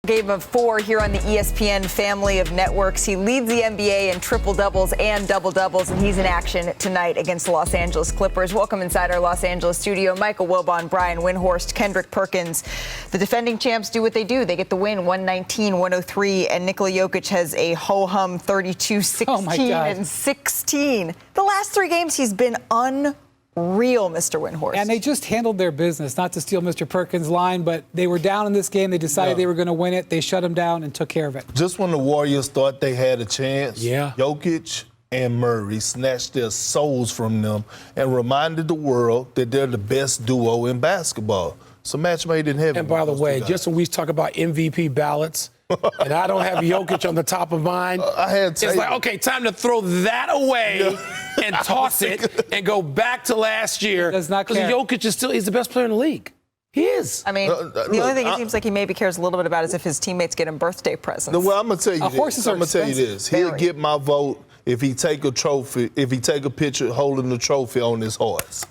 Game of 4 here on the ESPN family of networks. He leads the NBA in triple-doubles and double-doubles, and he's in action tonight against the Los Angeles Clippers. Welcome inside our Los Angeles studio, Michael Wilbon, Brian Windhorst, Kendrick Perkins. The defending champs do what they do. They get the win, 119-103, and Nikola Jokic has a ho-hum 32-16 and 16. The last 3 games, he's been unreal, Mr. Windhorst. And they just handled their business, not to steal Mr. Perkins' line, but they were down in this game. They decided they were going to win it. They shut him down and took care of it. Just when the Warriors thought they had a chance, Jokic and Murray snatched their souls from them and reminded the world that they're the best duo in basketball. It's a match made in heaven. And by the way, just when we talk about MVP ballots, and I don't have Jokic on the top of mine, it's like, okay, time to throw that away and toss it and go back to last year. Does not care. Because Jokic is still, he's the best player in the league. He is. I mean, the only thing it seems like he maybe cares a little bit about is if his teammates get him birthday presents. Well, I'm going to tell you this. He'll get my vote if he take a trophy, if he take a picture holding the trophy on his horse.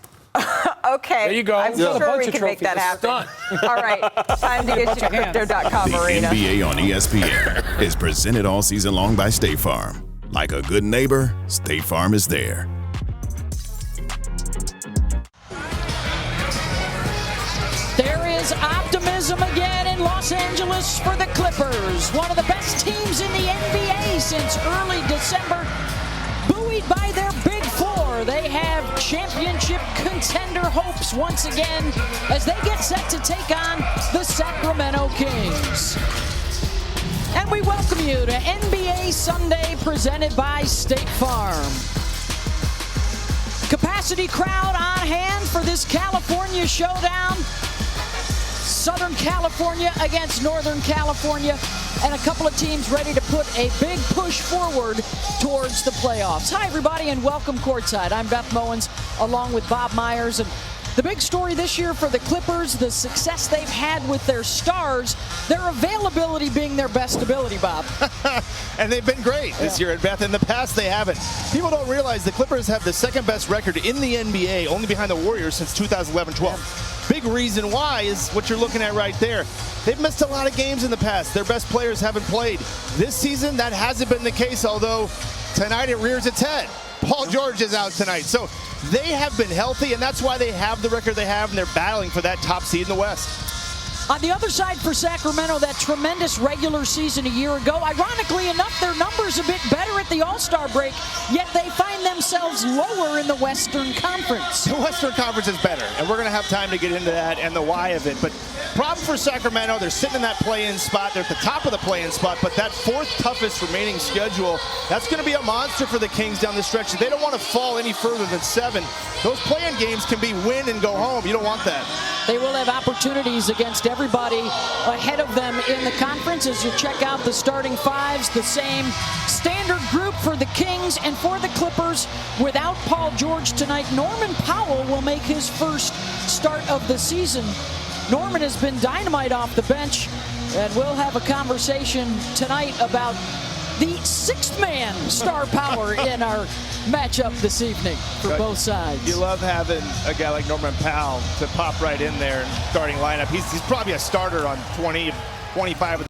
Okay. There you go. I'm sure we can make that happen. All right. Time to get you to Crypto.com Arena. The NBA on ESPN is presented all season long by State Farm. Like a good neighbor, State Farm is there. There is optimism again in Los Angeles for the Clippers, one of the best teams in the NBA since early December. Buoyed by their Big Four, they have championship contender hopes once again as they get set to take on the Sacramento Kings. And we welcome you to NBA Sunday presented by State Farm. Capacity crowd on hand for this California showdown. Southern California against Northern California, and a couple of teams ready to put a big push forward towards the playoffs. Hi, everybody, and welcome courtside. I'm Beth Mowens, along with Bob Myers. And the big story this year for the Clippers, the success they've had with their stars, their availability being their best ability, Bob. And they've been great this year, and Beth. In the past, they haven't. People don't realize the Clippers have the second best record in the NBA, only behind the Warriors since 2011-12. Big reason why is what you're looking at right there. They've missed a lot of games in the past. Their best players haven't played. This season, that hasn't been the case, although tonight it rears its head. Paul George is out tonight. So they have been healthy, and that's why they have the record they have, and they're battling for that top seed in the West. On the other side for Sacramento, that tremendous regular season a year ago, ironically enough, their numbers a bit better at the All-Star break, yet they find themselves lower in the Western Conference. The Western Conference is better, and we're going to have time to get into that and the why of it. But problem for Sacramento, they're sitting in that play-in spot. They're at the top of the play-in spot, but that fourth toughest remaining schedule, that's going to be a monster for the Kings down the stretch. They don't want to fall any further than 7. Those play-in games can be win and go home. You don't want that. They will have opportunities against everybody ahead of them in the conference as you check out the starting fives, the same standard group for the Kings and for the Clippers. Without Paul George tonight, Norman Powell will make his first start of the season. Norman has been dynamite off the bench, and we'll have a conversation tonight about the sixth man star power in our matchup this evening for both sides. You love having a guy like Norman Powell to pop right in there in starting lineup. He's probably a starter on 20, 25